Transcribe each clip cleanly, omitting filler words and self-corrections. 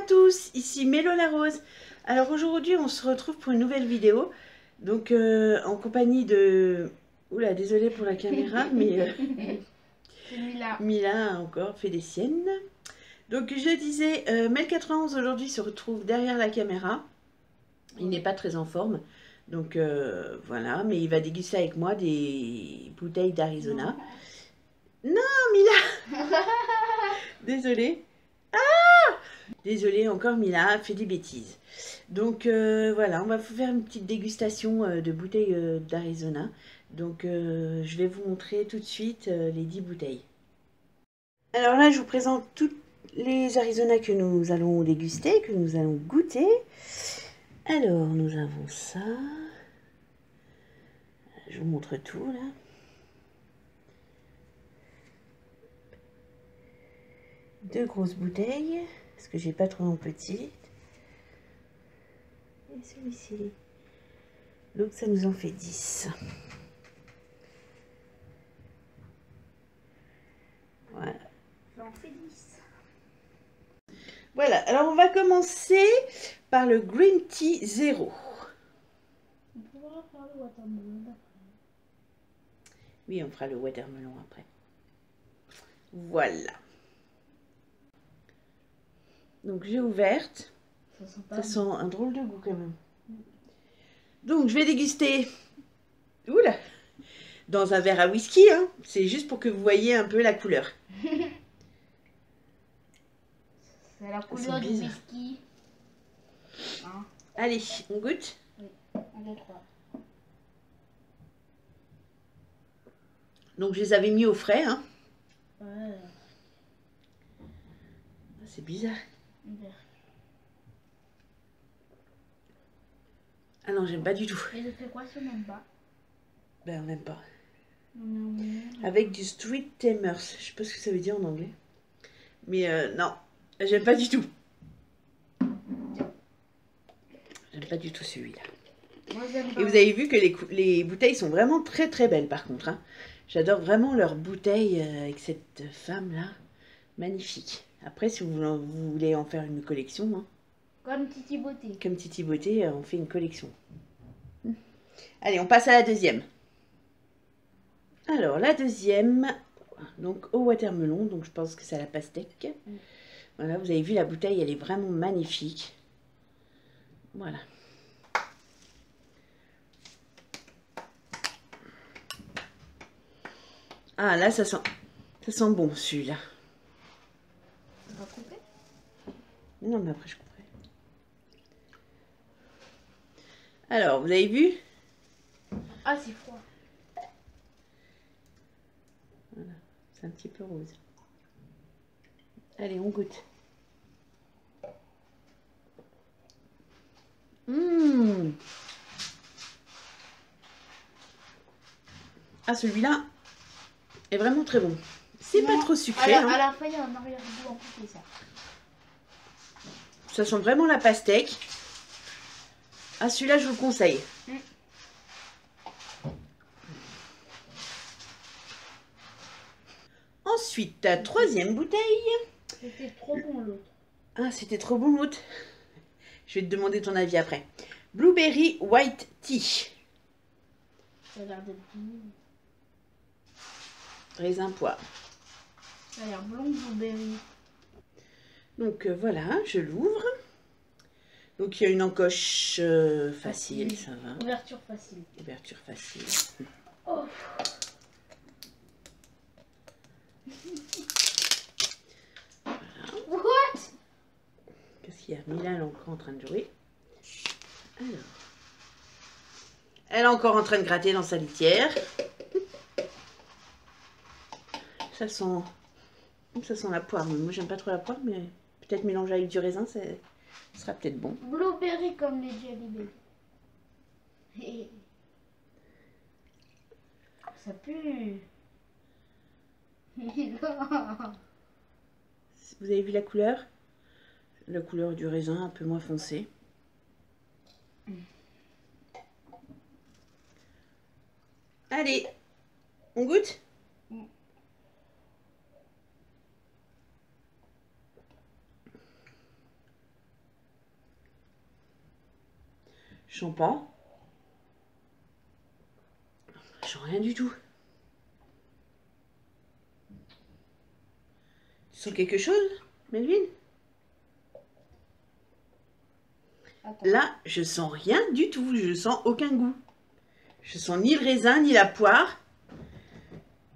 tous, ici Mélo la Rose. Alors aujourd'hui on se retrouve pour une nouvelle vidéo. Donc en compagnie de... Oula, désolée pour la caméra, mais Mila a encore fait des siennes. Donc je disais, Mel91 aujourd'hui se retrouve derrière la caméra. Il n'est pas très en forme. Donc voilà, mais il va déguster avec moi des bouteilles d'Arizona. Non, Mila. Désolée. Désolée, encore Mila fait des bêtises. Donc voilà, on va vous faire une petite dégustation de bouteilles d'Arizona. Donc je vais vous montrer tout de suite les 10 bouteilles. Alors là, je vous présente toutes les Arizona que nous allons déguster, que nous allons goûter. Alors, nous avons ça. Je vous montre tout là. Deux grosses bouteilles, parce que j'ai pas trop en petite. Et celui-ci. Donc ça nous en fait 10. Voilà. Ça en fait 10. Voilà, alors on va commencer par le Green Tea Zero. On pourra faire le watermelon après. Oui, on fera le watermelon après. Voilà. Donc j'ai ouverte. Ça sent un drôle de goût quand même. Donc je vais déguster. Oula, dans un verre à whisky, hein. C'est juste pour que vous voyez un peu la couleur. C'est la couleur du whisky. Hein? Allez, on goûte. Oui, 1, 2, 3. Donc je les avais mis au frais, hein. Ouais. C'est bizarre. Vert. Ah non, j'aime pas du tout. Et je fais quoi si on n'aime pas? Ben on n'aime pas. Non. Avec du Street Tamers. Je sais pas ce que ça veut dire en anglais. Mais non, j'aime pas du tout. J'aime pas du tout celui-là. Moi j'aime pas. Et vous avez vu que les bouteilles sont vraiment très très belles par contre. Hein. J'adore vraiment leurs bouteilles avec cette femme-là. Magnifique. Après, si vous voulez en faire une collection, hein, Comme Titi Beauté. comme Titi Beauté, on fait une collection. Allez, on passe à la deuxième. Alors, la deuxième, donc au watermelon, donc je pense que c'est à la pastèque. Voilà, vous avez vu la bouteille, elle est vraiment magnifique. Voilà. Ah, là, ça sent bon, celui-là. On va couper? Non, mais après, je couperai. Alors, vous avez vu? Ah, c'est froid. Voilà, c'est un petit peu rose. Allez, on goûte. Ah, celui-là est vraiment très bon. C'est pas trop sucré. À la fin, il y a un arrière-goût en plus, ça. Ça sent vraiment la pastèque. Ah, celui-là, je vous le conseille. Ensuite, ta troisième bouteille. C'était trop bon l'autre. Ah, c'était trop bon l'autre. Je vais te demander ton avis après. Blueberry White Tea. Ça a l'air d'être bon. Raisin poire. Ça a l'air blond blueberry. Donc voilà, je l'ouvre. Donc il y a une encoche facile, ça va. Ouverture facile. Ouverture facile. Oh. Voilà. What? Qu'est-ce qu'il y a? Mila, elle est encore en train de jouer. Alors. Elle est encore en train de gratter dans sa litière. Ça sent la poire. Moi, j'aime pas trop la poire, mais peut-être mélanger avec du raisin, ça sera peut-être bon. Blueberry comme les Jelly Belly. Ça pue. Vous avez vu la couleur? La couleur du raisin un peu moins foncé. Allez, on goûte? sens pas. Je sens rien du tout. Tu sens quelque chose, Melvin? Attends. Là, je sens rien du tout. Je sens aucun goût. Je sens ni le raisin, ni la poire.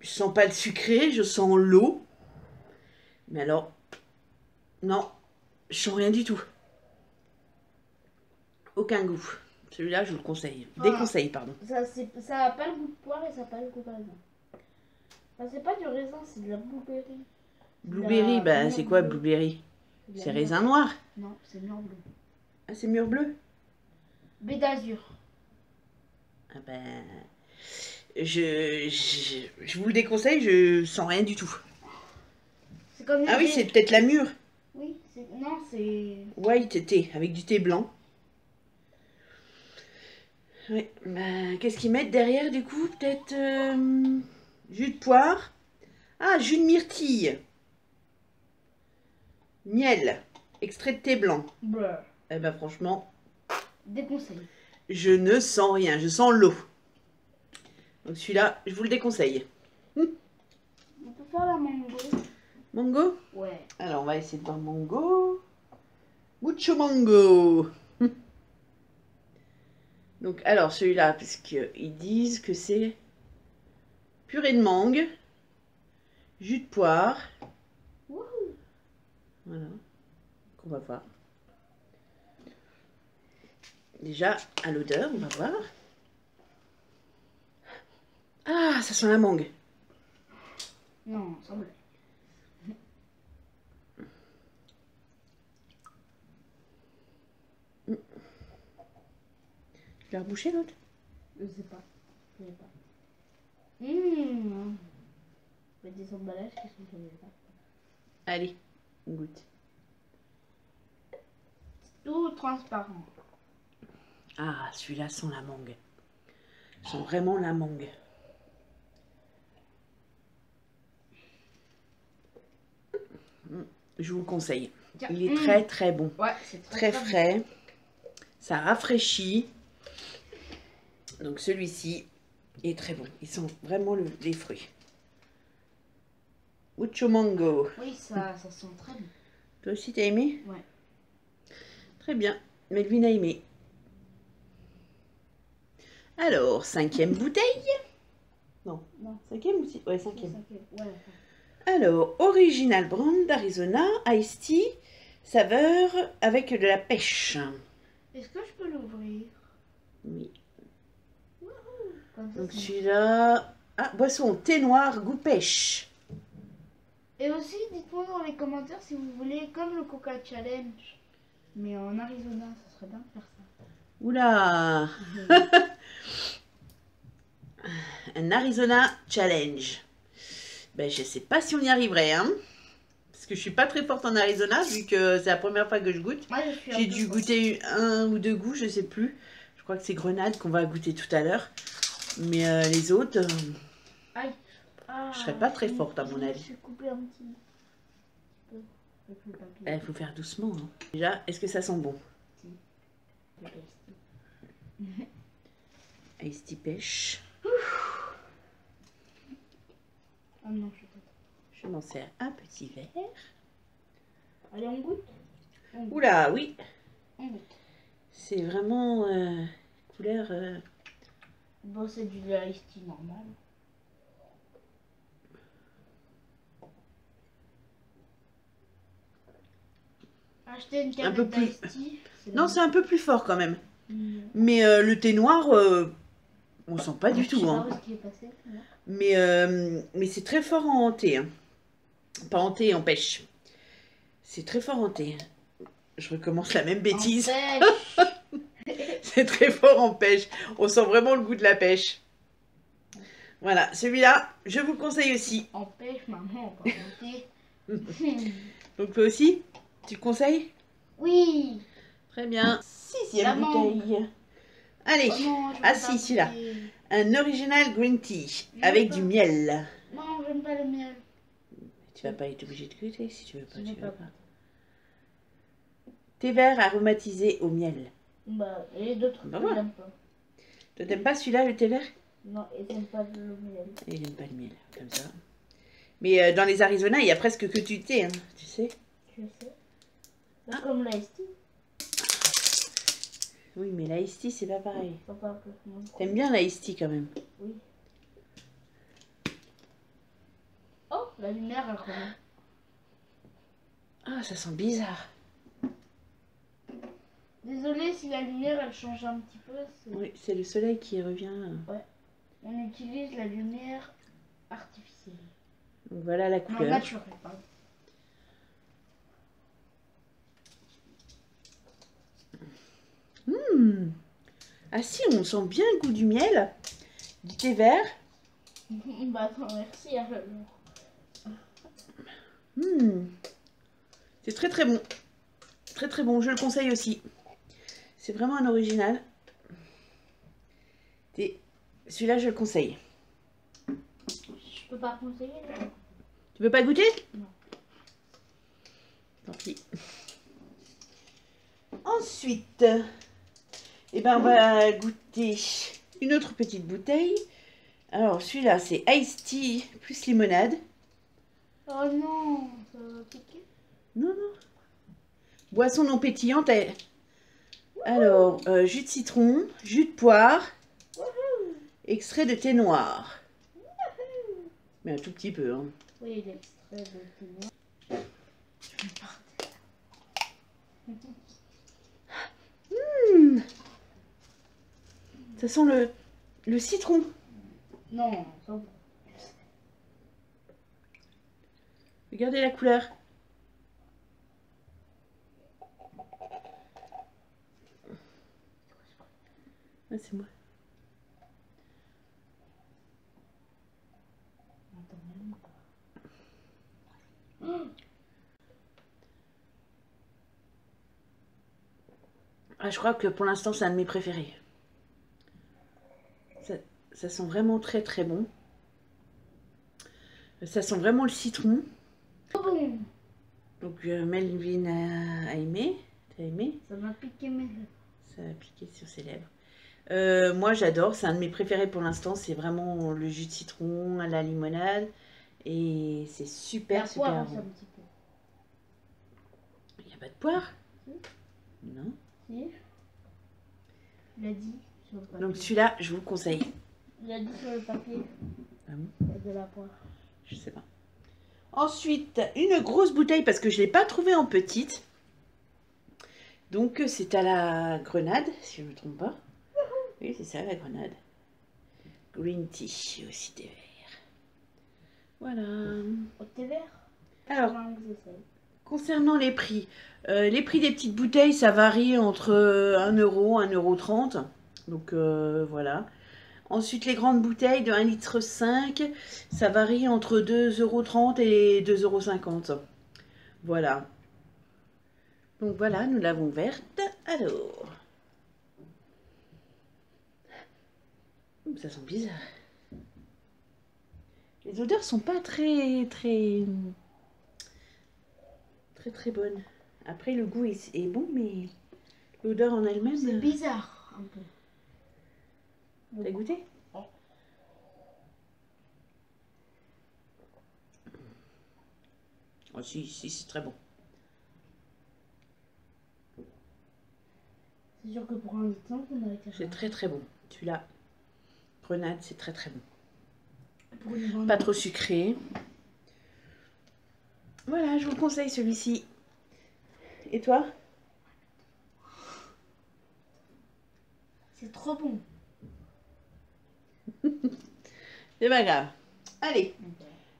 Je sens pas le sucré, je sens l'eau. Mais alors, non, je sens rien du tout. Aucun goût. Celui-là, je vous le conseille. Voilà. Déconseille, pardon. Ça a pas le goût de poire et ça a pas le goût de raisin. Enfin, c'est pas du raisin, c'est de la blueberry. Blueberry, La bah mûre c'est quoi bleue. blueberry? De la C'est mûre- raisin noir. Non, c'est mûre bleu. Ah, c'est mûr bleu. Baie d'Azur. Ah ben, je vous le déconseille, je sens rien du tout. C'est comme Ah le oui, thé. c'est peut-être la mûre. Oui, non, c'est. White thé, avec du thé blanc. Oui, bah, qu'est-ce qu'ils mettent derrière du coup? Peut-être jus de poire. Ah, jus de myrtille. Miel. Extrait de thé blanc. Bleu. Eh ben franchement, Déconseillé. je ne sens rien, je sens l'eau. Donc celui-là, je vous le déconseille. On peut faire la mango. Mango? Ouais. Alors on va essayer de voir mango. Mucho mango. Donc alors celui-là, parce qu'ils disent que c'est purée de mangue, jus de poire. Wouhou. Voilà. On va voir. Déjà, à l'odeur, on va voir. Ah, ça sent la mangue. Non, ça me. Tu l'as rebouché l'autre? Je sais pas. Je sais pas. Il y a des emballages qui sont sur les pas. Allez, on goûte. Tout transparent. Ah, celui-là sent la mangue. Sent vraiment la mangue. Je vous le conseille. Tiens. Il est très très bon. Ouais, c'est Très frais. Ça rafraîchit. Donc celui-ci est très bon. Il sent vraiment les fruits. Mucho mango. Oui, ça sent très bon. Toi aussi t'as aimé? Ouais. Très bien. Melvin a aimé. Alors, 5e bouteille. Non. Non. 5e ou 6? Ouais, 5e. Ouais. Alors, Original Brand d'Arizona, Iced Tea, saveur avec de la pêche. Est-ce que je peux l'ouvrir? Oui. Comme ça, Donc c'est- celui-là... Ah, boisson, thé noir, goût pêche. Et aussi, dites-moi dans les commentaires si vous voulez comme le Coca Challenge. Mais en Arizona, ça serait bien de faire ça. Oula. Un Arizona Challenge. Ben, je sais pas si on y arriverait, hein. Parce que je suis pas très forte en Arizona, vu que c'est la première fois que je goûte. Moi, je suis un J'ai peu dû forte. goûter un ou deux goûts, je sais plus. Je crois que c'est grenade qu'on va goûter tout à l'heure. Mais les autres, Aïe. Ah, je serais pas très forte, à mon je me avis. suis coupé un petit peu avec le papier. il faut faire doucement, hein. Déjà, est-ce que ça sent bon? Ice tea pêche. Ah non, je suis pas. Je m'en sers un petit verre. Allez, on goûte. On goûte. Oula, oui. On goûte. C'est vraiment couleur... Bon, c'est du iced tea normal. Acheter une Un peu canette plus. d'iced tea. Non, c'est un peu plus fort quand même. Mm. Mais le thé noir, on sent pas du Je sais tout. pas Hein. où est-ce qu'il est passé. Là. Mais c'est très fort en thé. Hein. Pas en thé, en pêche. C'est très fort en thé. Je recommence la même bêtise. En pêche. C'est très fort en pêche. On sent vraiment le goût de la pêche. Voilà, celui-là, je vous le conseille aussi. En pêche, maman, pas en thé. Donc toi aussi, tu le conseilles? Oui. Très bien. 6e La mangue. bouteille. Allez, Oh non, je veux ah pas si, celui-là. goûter. Un original green tea J'aime avec pas. du miel. Non, j'aime pas le miel. Tu vas pas être obligé de goûter si tu veux pas. Je Tu veux veux pas. pas. Thé vert aromatisé au miel. Bah, et d'autres Bah que ouais. j'aime pas. Toi, t'aimes pas celui-là, le thé vert? Non, et t'aimes pas le miel. Et il aime pas le miel, comme ça. Mais dans les Arizona, il y a presque que du thé, hein, tu sais. Je sais. C'est comme l'ice tea. Oui, mais l'ice tea, c'est pas pareil. Faut pas que je mange. T'aimes bien l'ice tea quand même. Oui. Oh, la lumière, elle revient. Ah, ça sent bizarre. Désolée si la lumière, elle change un petit peu. Oui, c'est le soleil qui revient. On utilise la lumière artificielle. Donc voilà la Non, couleur. naturelle, pardon. Ah si, on sent bien le goût du miel, du thé vert. Bah attends, merci alors. C'est très très bon. Très très bon, je le conseille aussi. C'est vraiment un original. Celui-là, je le conseille. Je peux pas conseiller là. Tu veux pas goûter? Non. Tant pis. Ensuite, eh ben, on va goûter une autre petite bouteille. Alors, celui-là, c'est Iced Tea plus limonade. Oh non, ça va piquer. Non, non. Boisson non pétillante. Alors, jus de citron, jus de poire, extrait de thé noir. Mais un tout petit peu, hein. Oui, l'extrait de thé noir. Je vais partir. Ça sent le citron. Non, ça va. Regardez la couleur. Ah, c'est moi. Ah, je crois que pour l'instant, c'est un de mes préférés. Ça sent vraiment très très bon. Ça sent vraiment le citron. Oh bon. Donc Melvin a aimé. T'as aimé? Ça m'a piqué mes lèvres. Ça a piqué sur ses lèvres. Moi j'adore, c'est un de mes préférés pour l'instant. C'est vraiment le jus de citron, la limonade. Et c'est super La super poire, bon. un petit peu. Il n'y a pas de poire? Si. Non. Si. Il a dit sur le papier. Donc celui-là, je vous le conseille. Il a dit sur le papier. Ah bon? Il y a de la poire. Je sais pas. Ensuite, une grosse bouteille parce que je ne l'ai pas trouvée en petite. Donc c'est à la grenade, si je ne me trompe pas. Oui, c'est ça, la grenade. Green tea, aussi des verts. Voilà. Au thé vert. Alors, Comment ils essayent. concernant les prix des petites bouteilles, ça varie entre 1 euro, 1,30 €. Donc voilà. Ensuite, les grandes bouteilles de 1,5 litre, ça varie entre 2,30 € et 2,50 €. Voilà. Donc voilà, nous l'avons verte. Alors. Ça sent bizarre. Les odeurs sont pas très bonnes. Après, le goût est bon, mais l'odeur en C'est elle-même. bizarre un peu. T'as goûté? Ouais. Oh, si, c'est très bon. C'est sûr que pour un litre, on a été C'est très bon. Celui-là, grenade, c'est très bon. pour une grande. Pas trop sucré. Voilà, je vous le conseille celui-ci. Et toi? C'est trop bon. C'est pas grave. Allez,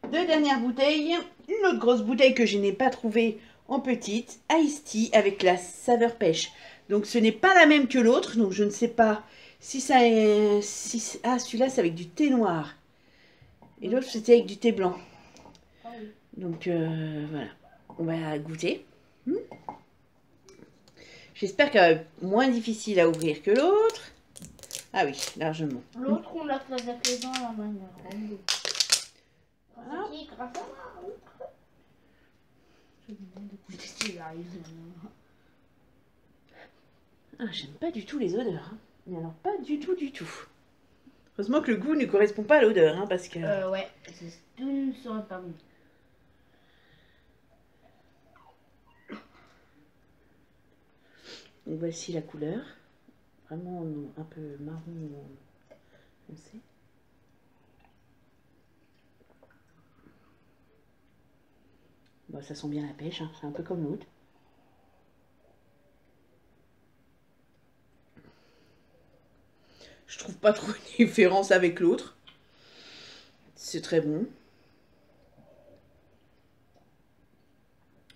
2 dernières bouteilles. Une autre grosse bouteille que je n'ai pas trouvée en petite. Iced Tea avec la saveur pêche. Donc ce n'est pas la même que l'autre. Donc je ne sais pas si ça est... Ah, celui-là c'est avec du thé noir. Et l'autre c'était avec du thé blanc. Ah oui. Donc voilà. On va goûter. J'espère qu'elle va être moins difficile à ouvrir que l'autre. Ah oui, largement. L'autre, on l'a fait avec les dents à la manière. Voilà. Qui, grâce à moi. Je me demande de goûter ce qui arrive. Ah, j'aime pas du tout les odeurs. Hein. Mais alors, pas du tout, du tout. Heureusement que le goût ne correspond pas à l'odeur, hein, parce que... Ouais, tout ne serait pas bon. Donc voici la couleur. Vraiment un peu marron foncé. Bon, ça sent bien la pêche, hein. C'est un peu comme l'autre. Je trouve pas trop une différence avec l'autre. C'est très bon.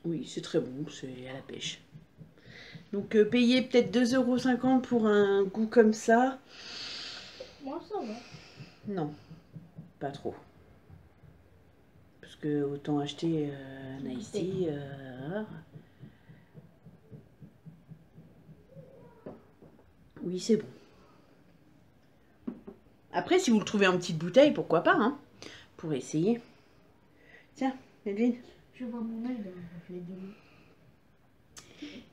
Oui, c'est très bon, c'est à la pêche. Donc payer peut-être 2,50 € pour un goût comme ça. Moi, ça va. Non, pas trop. Parce que autant acheter un Ice Tea. Oui, c'est bon. Après, si vous le trouvez en petite bouteille, pourquoi pas, hein, pour essayer. Tiens, Edwin. Je vois mon œil dans le reflet de l'eau.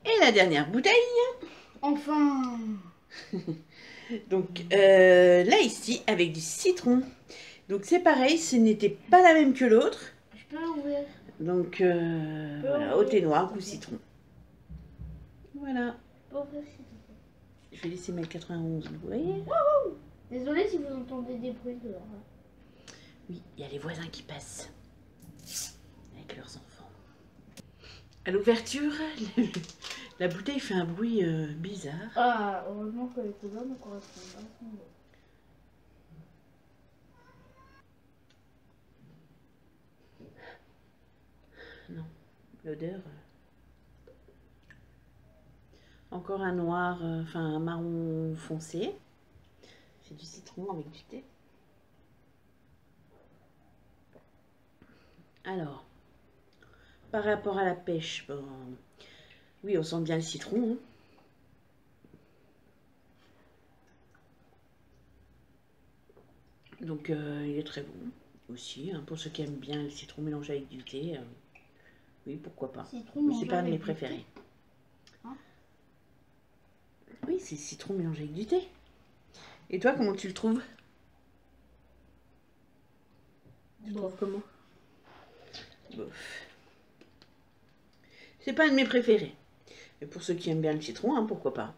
Et la dernière bouteille. Enfin. Donc, l'Ice Tea avec du citron. Donc, c'est pareil, ce n'était pas la même que l'autre. Je peux l'ouvrir. Donc, voilà, au thé noir, goût citron. Voilà. Je peux ouvrir, s'il te plaît. Je vais laisser mettre 91, vous voyez. Désolée si vous entendez des bruits dehors. Oui, il y a les voisins qui passent. Avec leurs enfants. À l'ouverture, la bouteille fait un bruit bizarre. Ah, heureusement que les couleurs ne correspondent pas à son goût. Non, l'odeur. Encore un noir, enfin un marron foncé. C'est du citron avec du thé. Alors, par rapport à la pêche, bon, oui, on sent bien le citron. Hein. Donc, il est très bon aussi. Hein, pour ceux qui aiment bien le citron mélangé avec du thé, oui, pourquoi pas. Mais c'est pas un de mes préférés. Hein? Oui, c'est le citron mélangé avec du thé. Et toi, comment tu le trouves? Tu le trouves comment? Bof. C'est pas un de mes préférés. Mais pour ceux qui aiment bien le citron, hein, pourquoi pas.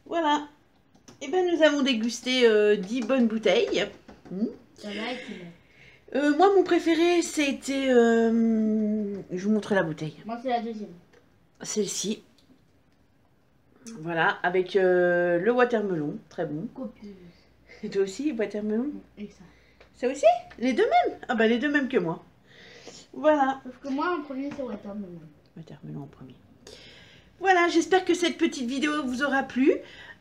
Voilà. Et ben nous avons dégusté 10 bonnes bouteilles. Ça va être moi, mon préféré, c'était... je vous montrerai la bouteille. Moi, c'est la deuxième. Celle-ci. Voilà, avec le watermelon. Très bon. Copieuse. Et toi aussi, watermelon? Et ça. Ça aussi? Les deux mêmes? Ah bah les deux mêmes que moi. Voilà. Sauf que moi, en premier, c'est watermelon. Watermelon en premier. Voilà, j'espère que cette petite vidéo vous aura plu.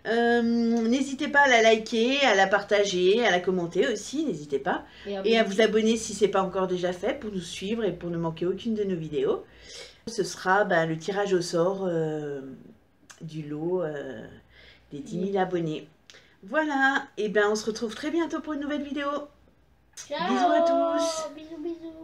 N'hésitez pas à la liker, à la partager, à la commenter aussi, n'hésitez pas. Et à vous abonner si ce n'est pas encore déjà fait pour nous suivre et pour ne manquer aucune de nos vidéos. Ce sera le tirage au sort du lot des 10 000 abonnés. Voilà, et on se retrouve très bientôt pour une nouvelle vidéo. Ciao. Bisous à tous. Bisous, bisous.